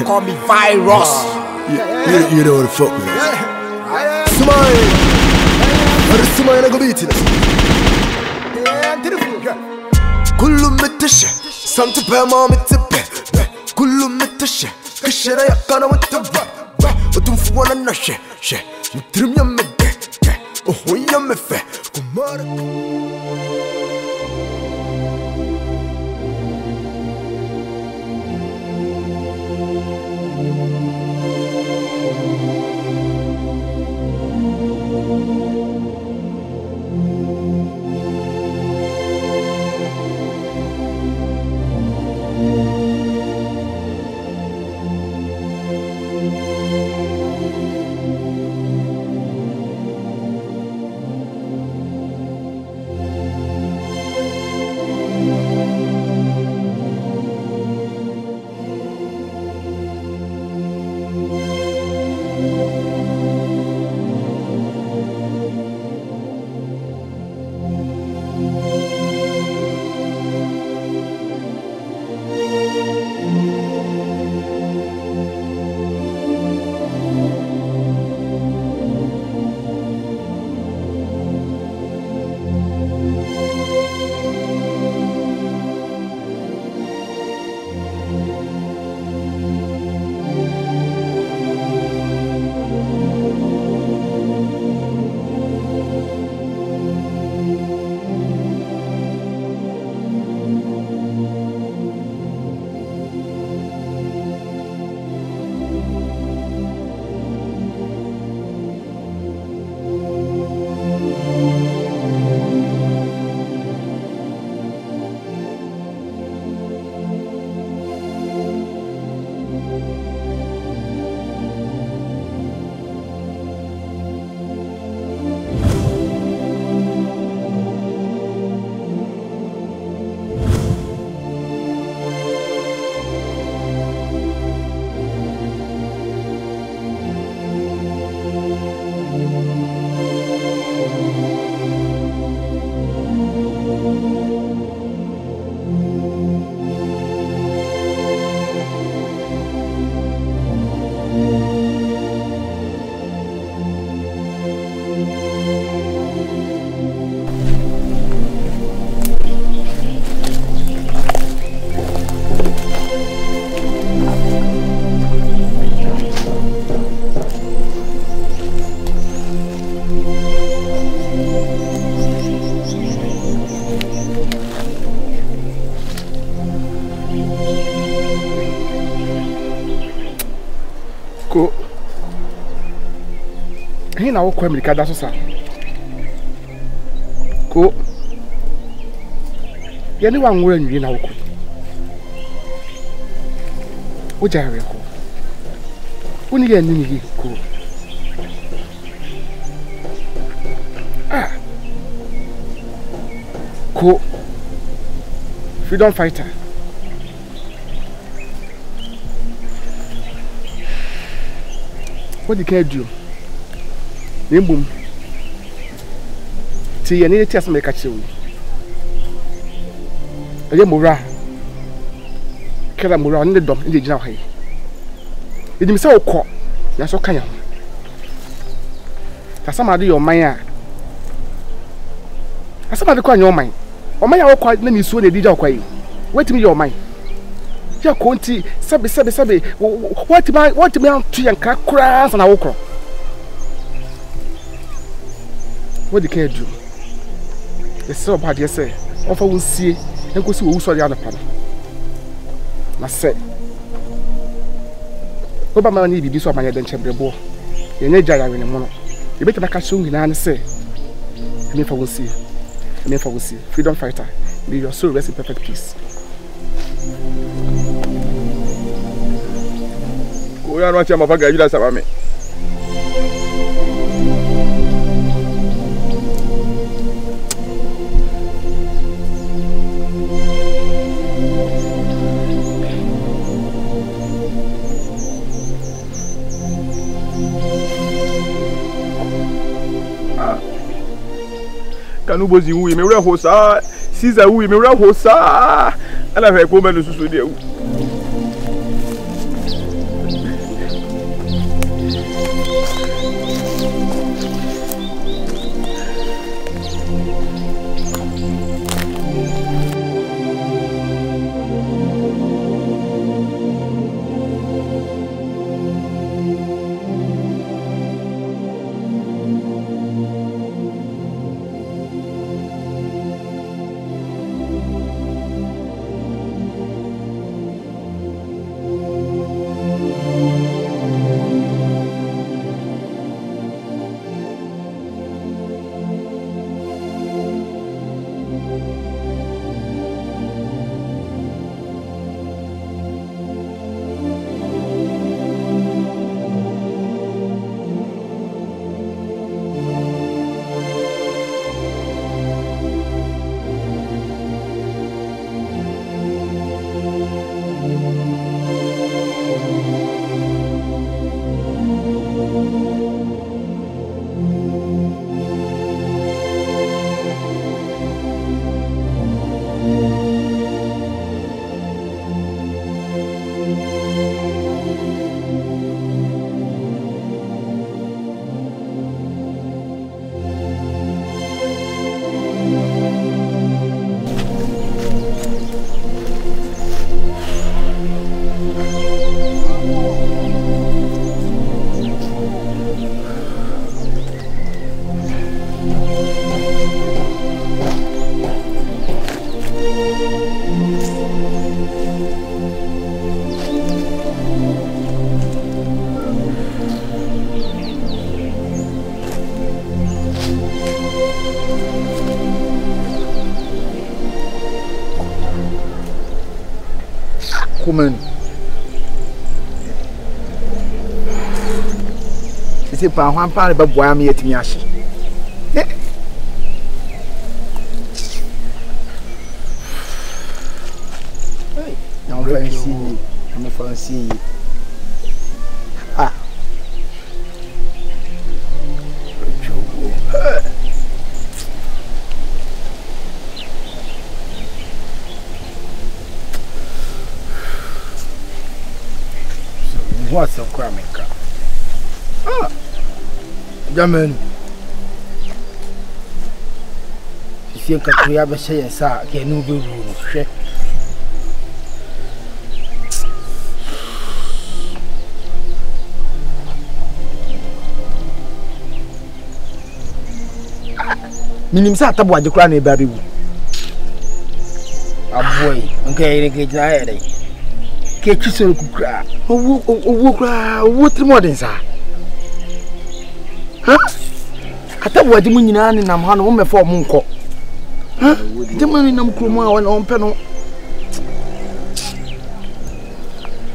call me Virus. You don't want to fuck with us. Smile. Smile go beat it. Kullu mitash. Santu pe ma mitipe. Kullu mitash. Kashira yakana mitipe. Otum fuwana na she. Trim ya mede. Oh ya mefe. Kumara. Na wokɔ Amerika da so sa ko yɛne wa nwura nwie na wokɔ wogya yɛre kɔ woni yɛ ni ni ko ko freedom fighter what the can do Nimbum. See, I need to test my catching. I am Mura. Kill Mura in the dome in the general hay. It is so caught. That's so kind of. That's somebody your mind. That's somebody call your mind. Or my own quite many soon they did your way. Wait to me your mind. Your county, sabi. What am I to and crack and I walk. What the care do? The so bad, yes, sir. Offer will see and go see who saw the other panel. I said, Oba man need this one my adventure brebo. You need Jaya in a mono. You better catch soon in an say. I mean, for will see. Freedom fighter. May your soul rest in perfect peace. We are not your mother, you that's about me. Kanu bozi wu me wura hosa Caesar wu me wura hosa ala fe ko menu susu de wu woman. It's a pound 1 pound about why I'm here to me. I'm going to see you. Ah. What's up, Kramika? Ah, German. You see, we have a say, sir, can you do it? Minim sa tabu aje kura na baby wu. Aboy, okay, ke jina ere. Ke chisoro kukura. Owo kura, owo trimodin sa. Ha? Atabu aje munyina ne nam ha no me fo mo nko. Ha? Je manu nam kromo a wona on pe no.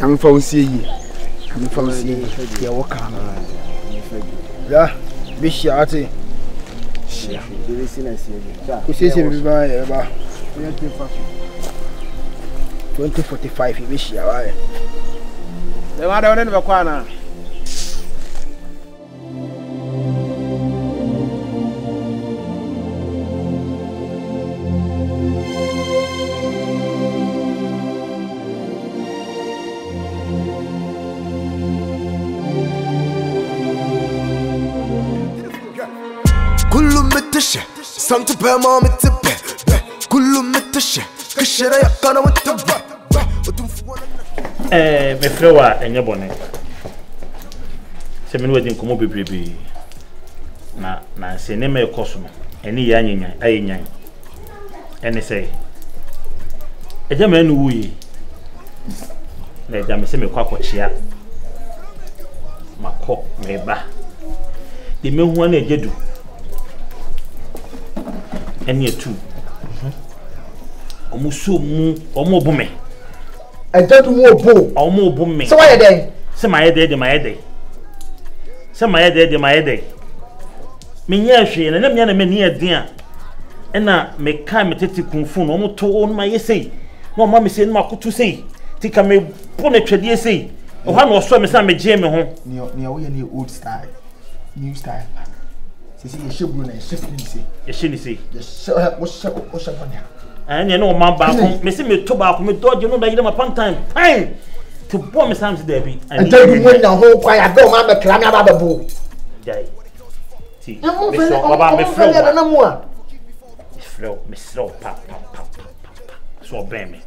Am fa onsie yi. Am fa onsie yi. Ya wo ka na. Ya, bishi ati. Kusheshe bibaya ba 2045 ibishi yabaye lewada wone bakwana Santo pé mama tepe kullu metashe kashira yakana wataba me frewa enye bone se me no wadin komo bebrebe na se ne me koso no eni ya nyenyan ayenyan eni se eja me nu wuyi na eja me se me kwakochia mako meba de me hu na ejedu eni etu omuso mu omo obume ejedu mu obo omo obume so why dey se maye dey se maye dey menye hwe na me na me ne eden a ena me kan me tete kunfu no omo to on maye sei no ma me sei no makoto sei tika me po na twede sei o ha no so me sa me je me ho ne wo ye ne old style new style sisi ye shebru na ye ni sei wo shebanya anya no man ba ko me se me to ba ko me doje no da yire ma pan time to bo me sam there be and tell you when na ho kwa ya do ma me kra me ababu dai ti me so baba me flow na mu a me slow pa so be me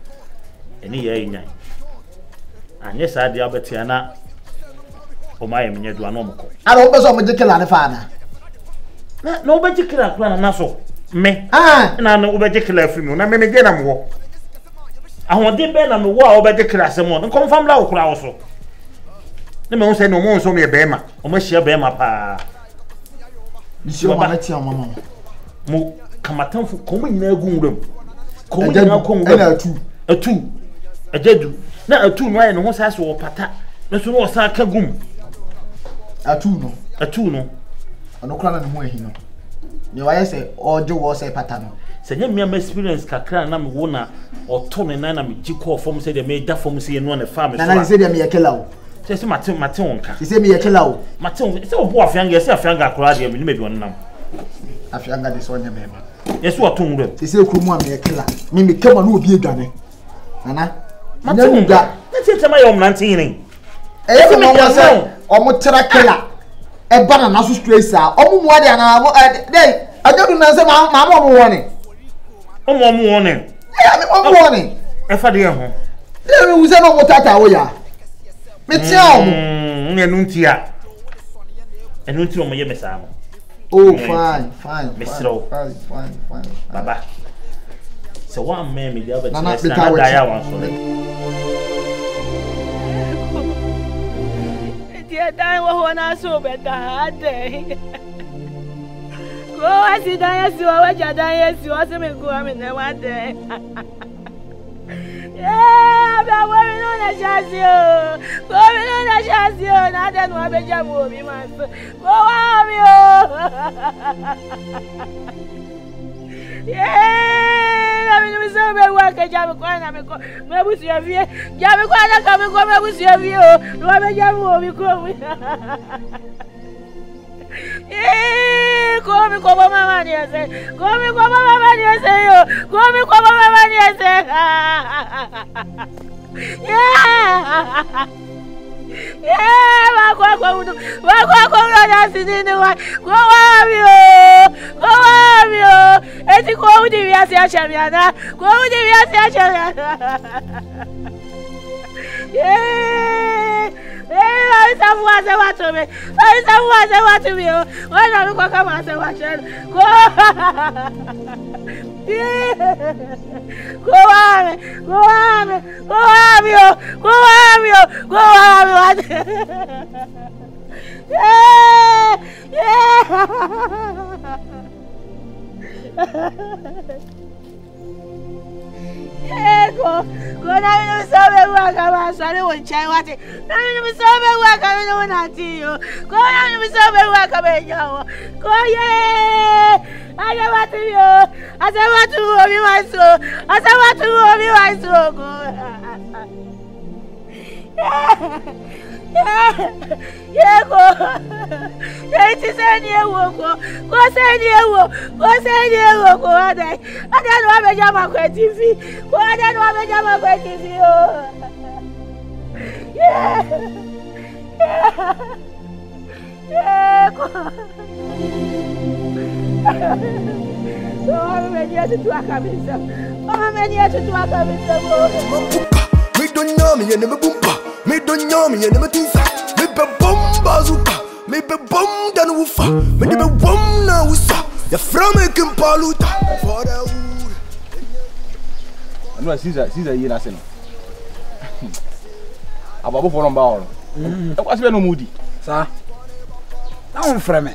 eni ye nyan anya sa dia betia na o ma ye menye do anomko ara o be so mo jikela ne fa na no be jikela kra na so me na no be jikela afimi na me je na mo ahode be na me wo a obe jikela asemo no confirm la okura wo so ne me ho say no mo so me be ma o ma hia be ma pa bisi o ma na ti amama mo kamatanfo komo nyina gunwuram komo nyina konwuram na atu ajedu na atu no aye no ho say so pata na so no sa ka gum atu no ono kra na ne ho ahi no ne wa yese ojo wo say pata no se nya me experience kakra na me wo na oto ne na me jiko form say de me da form say no na fa me so na say de me yakela wo se mate wonka se me yakela wo mate won se obo afianga se afianga akra de me ni me bi onam afianga de so nya me ma yesu oto nwuram se kurumu a me yakela me kama no obi edwane nana mate wonka na tete ma yom nante yin e mo mo say omo trakela e bana na so stress a omo mu ade ana dey ajodu na say ma mo woni omo woni me woni e fa de ho dey we say no mo tata wo ya me tia omo enu nti omo ye mesa mo oh fine fine baba so one man me the other na da wan so dia dai wo na so be da de ko asidan yesi o waja dan yesi o se me go am na wa de ba wo mi no na chasi o. Go mi no na chasi o. Na de no abeja mo mi ma so. Go wa mi o. Na mi no so be wa ke ja mi kwa na mi ko. Me busu ya vie. Ja mi kwa na ka mi ko me busu ya vie o. No abeja mo mi ko mi. Come como mamá ni ese, come como mamá ni ese yo, come como mamá ni ese. Va kwa na sini wa, kwa mio, eti kwa udi viasi achamiana, kwa udi viasi achamiana. I said to me. When I look at my go na sabe wa kama swali wonchai wate na sabe wa kama no natiyo ko na sabe wa kama nyawo ko ye aya watiyo asa watu obi waso asa watu obi waso ko Yego. Eti seni ewo ko. Ko seni ewo ko adai. Ada no abeja ma ko TV. Ko ada no abeja ma ko TV o. Yego. So amenye tutu akabisa. Amenye tutu akabisa mo. Me don't know me and me bumpa. Me don't know me and me tinsa. Me be bomba zuka. Me be bom dan wufa. Me be bom na wusa. Ya from me kimpaluta. For the wood. Anu Caesar yi na se no. Ababo for number all. E kwase be no mudi. Sa. Na on freme.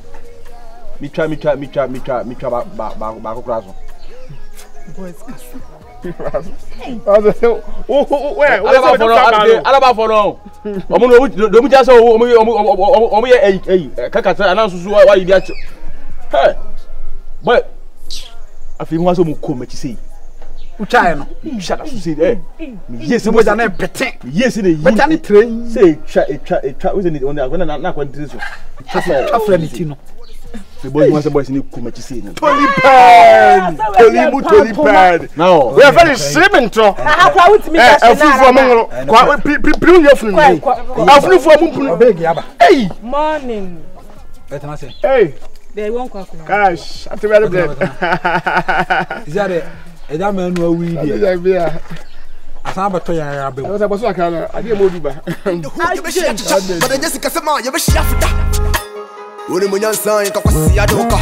Mi twa ba kokra so. Boys kaso. Alaba for no. Omo no do mu jase omo ye kakata anansusu wa yi dia. Hey. Boy. Afi mu aso mu ko machi sei. Uchae no. Shatta so sei yes mo ja na pete. Yes ni. Beta ni train. Say twa we ni on agona na kwantiri so. Afra ni ti no. The boys need to match see. Tolly pad. Now we are very slimming to. How would me? Hey, morning. Better not say. Hey, they won't cook. Gosh, I'm very blessed. Is that it? And that man will we be. I saw about I was like, I didn't move back. But I just got some more. You be shafted. Uri munyansa yakakwasi adoka.